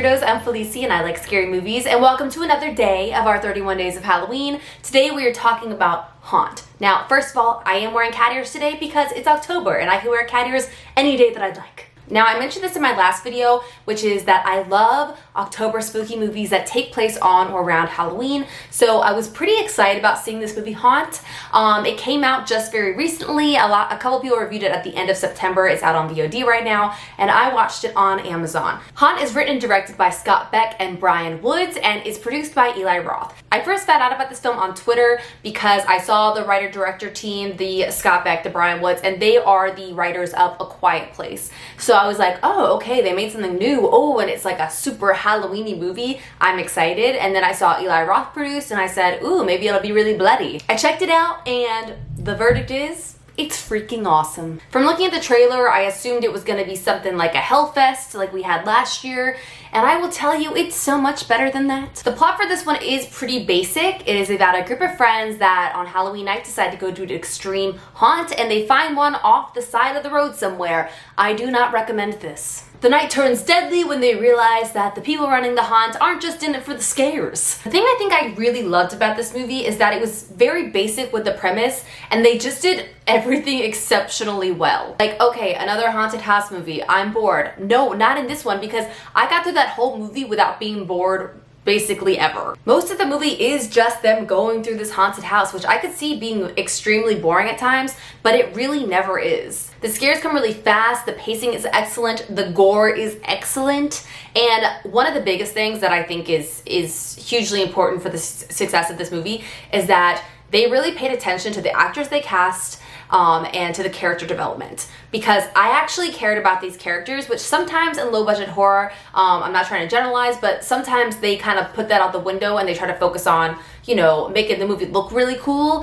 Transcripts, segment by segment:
Weirdos, I'm Felicia and I like scary movies, and welcome to another day of our 31 Days of Halloween. Today we are talking about Haunt. Now, first of all, I am wearing cat ears today because it's October and I can wear cat ears any day that I'd like. Now, I mentioned this in my last video, which is that I love October spooky movies that take place on or around Halloween. So I was pretty excited about seeing this movie Haunt. It came out just very recently. A couple people reviewed it at the end of September. It's out on VOD right now, and I watched it on Amazon. Haunt is written and directed by Scott Beck and Brian Woods, and is produced by Eli Roth. I first found out about this film on Twitter because I saw the writer-director team, the Scott Beck, the Brian Woods, and they are the writers of A Quiet Place. So I was like, oh, okay, they made something new. Oh, and it's like a super Halloween-y movie. I'm excited. And then I saw Eli Roth produce, and I said, ooh, maybe it'll be really bloody. I checked it out, and the verdict is, it's freaking awesome. From looking at the trailer, I assumed it was gonna be something like a Hellfest like we had last year, and I will tell you, it's so much better than that. The plot for this one is pretty basic. It is about a group of friends that on Halloween night decide to go do an extreme haunt, and they find one off the side of the road somewhere. I do not recommend this. The night turns deadly when they realize that the people running the haunt aren't just in it for the scares. The thing I think I really loved about this movie is that it was very basic with the premise, and they just did everything exceptionally well. Like, okay, another haunted house movie, I'm bored. No, not in this one, because I got through that whole movie without being bored basically ever. Most of the movie is just them going through this haunted house, which I could see being extremely boring at times, but it really never is. The scares come really fast, the pacing is excellent, the gore is excellent, and one of the biggest things that I think is hugely important for the success of this movie is that they really paid attention to the actors they cast and to the character development, because I actually cared about these characters, which sometimes in low budget horror, I'm not trying to generalize, but sometimes they kind of put that out the window and they try to focus on, you know, making the movie look really cool,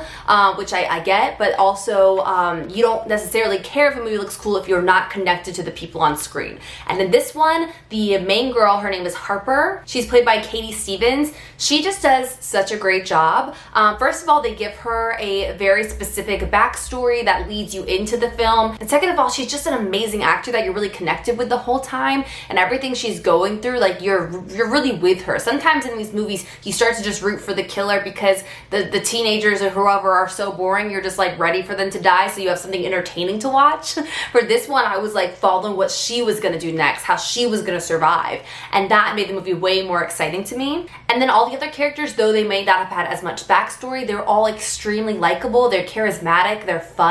which I get, but also you don't necessarily care if a movie looks cool if you're not connected to the people on screen. And in this one, the main girl, her name is Harper. She's played by Katie Stevens. She just does such a great job. First of all, they give her a very specific backstory that leads you into the film. And second of all, she's just an amazing actor that you're really connected with the whole time, and everything she's going through, like you're really with her. Sometimes in these movies, you start to just root for the killer because the teenagers or whoever are so boring, you're just like ready for them to die, so you have something entertaining to watch. For this one, I was like following what she was gonna do next, how she was gonna survive, and that made the movie way more exciting to me. And then all the other characters, though they may not have had as much backstory, they're all extremely likable, they're charismatic, they're fun,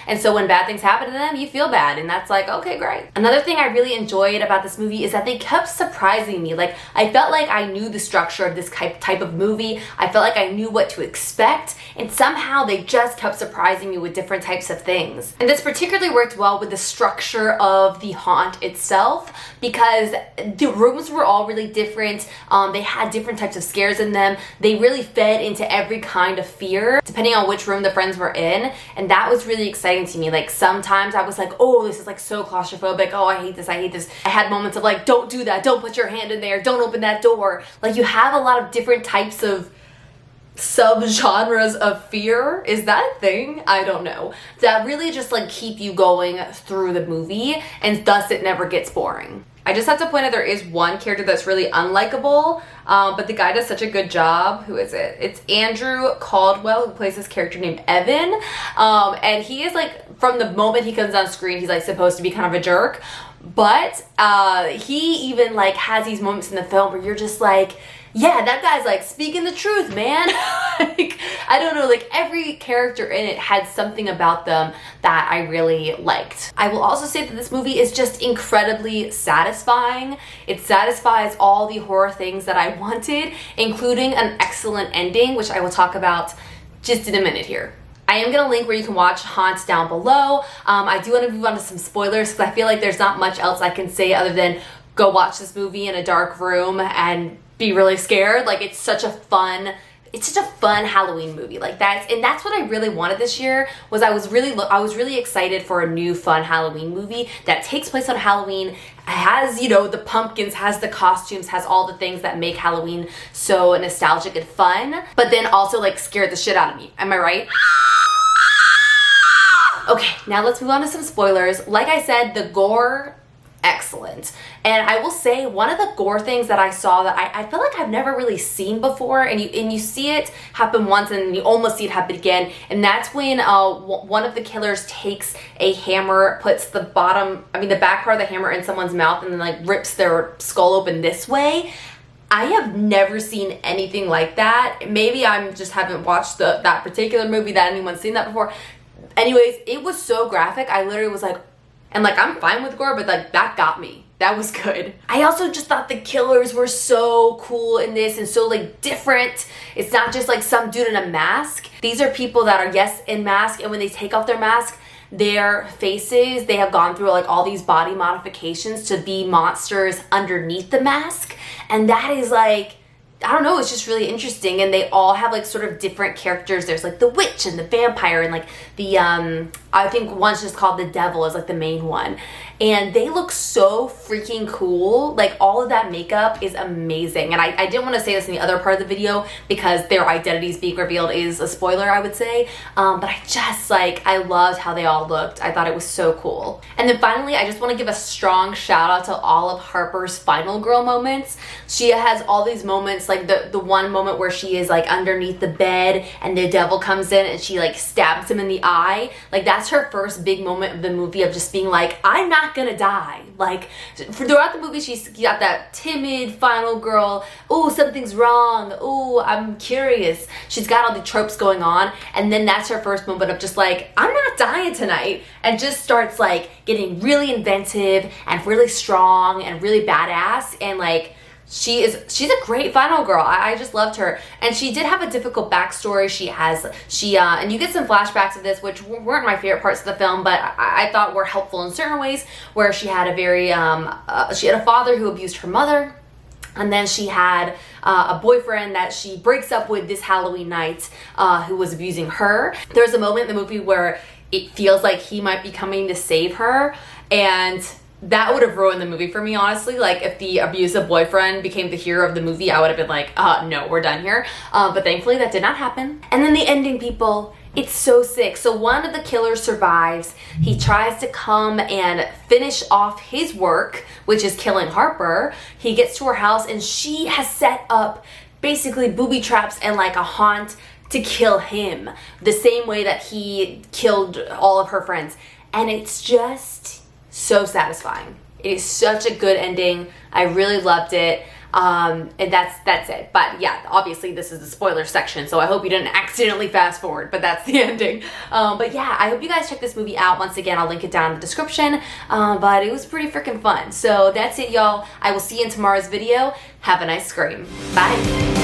and so when bad things happen to them, you feel bad, and that's like, okay, great. Another thing I really enjoyed about this movie is that they kept surprising me. Like, I felt like I knew the structure of this type of movie, I felt like I knew what to expect, and somehow they just kept surprising me with different types of things. And this particularly worked well with the structure of the haunt itself, because the rooms were all really different, they had different types of scares in them, they really fed into every kind of fear, depending on which room the friends were in, and that was really exciting to me. Like, sometimes I was like, oh, this is like so claustrophobic, oh, I hate this, I hate this. I had moments of like, don't do that, don't put your hand in there, don't open that door. Like, you have a lot of different types of sub-genres of fear. Is that a thing? I don't know. That really just like keep you going through the movie, and thus it never gets boring. I just have to point out there is one character that's really unlikable, but the guy does such a good job. Who is it? It's Andrew Caldwell, who plays this character named Evan, and he is like, from the moment he comes on screen, he's like supposed to be kind of a jerk, but he even like has these moments in the film where you're just like, yeah, that guy's like speaking the truth, man. Like, I don't know, like every character in it had something about them that I really liked. I will also say that this movie is just incredibly satisfying. It satisfies all the horror things that I wanted, including an excellent ending, which I will talk about just in a minute here. I am going to link where you can watch Haunt down below. I do want to move on to some spoilers because I feel like there's not much else I can say other than go watch this movie in a dark room and be really scared. Like, it's such a fun Halloween movie. Like, that's what I really wanted this year. Was I was really excited for a new fun Halloween movie that takes place on Halloween, has, you know, the pumpkins, has the costumes, has all the things that make Halloween so nostalgic and fun, but then also like scared the shit out of me. Am I right? Okay, now let's move on to some spoilers. Like I said, the gore excellent. And I will say, one of the gore things that I saw that I feel like I've never really seen before, and you see it happen once and you almost see it happen again, and that's when one of the killers takes a hammer, puts the back part of the hammer in someone's mouth, and then like rips their skull open this way. I have never seen anything like that. Maybe I just haven't watched that particular movie that anyone's seen that before. Anyways, it was so graphic. I literally was like, and like, I'm fine with gore, but like, that got me. That was good. I also just thought the killers were so cool in this and so like different. It's not just like some dude in a mask. These are people that are, yes, in mask, and when they take off their mask, their faces, they have gone through like all these body modifications to be monsters underneath the mask. And that is like, I don't know, it's just really interesting. And they all have like sort of different characters. There's like the witch and the vampire and like the, I think one's just called the devil is like the main one. And they look so freaking cool. Like all of that makeup is amazing. And I didn't want to say this in the other part of the video because their identities being revealed is a spoiler, I would say. But I loved how they all looked. I thought it was so cool. And then finally, I just want to give a strong shout out to all of Harper's final girl moments. She has all these moments, like the one moment where she is like underneath the bed and the devil comes in and she like stabs him in the eye. Like that's her first big moment of the movie of just being like, I'm not gonna die. Like throughout the movie, she's got that timid final girl, oh, something's wrong, oh, I'm curious. She's got all the tropes going on, and then that's her first moment of just like, I'm not dying tonight, and just starts like getting really inventive and really strong and really badass. And like, she's a great final girl. I just loved her. And she did have a difficult backstory. And you get some flashbacks of this, which weren't my favorite parts of the film, but I thought were helpful in certain ways, where she had she had a father who abused her mother. And then she had a boyfriend that she breaks up with this Halloween night, who was abusing her. There's a moment in the movie where it feels like he might be coming to save her, and that would have ruined the movie for me, honestly. Like, if the abusive boyfriend became the hero of the movie, I would have been like, no, we're done here. But thankfully, that did not happen. And then the ending, people, it's so sick. So one of the killers survives. He tries to come and finish off his work, which is killing Harper. He gets to her house, and she has set up basically booby traps and like a haunt to kill him, the same way that he killed all of her friends. And it's just so satisfying. It is such a good ending. I really loved it. And that's it. But yeah, obviously this is the spoiler section, so I hope you didn't accidentally fast forward, but that's the ending. But yeah, I hope you guys check this movie out. Once again, I'll link it down in the description. But it was pretty freaking fun. So that's it, y'all. I will see you in tomorrow's video. Have a nice scream. Bye.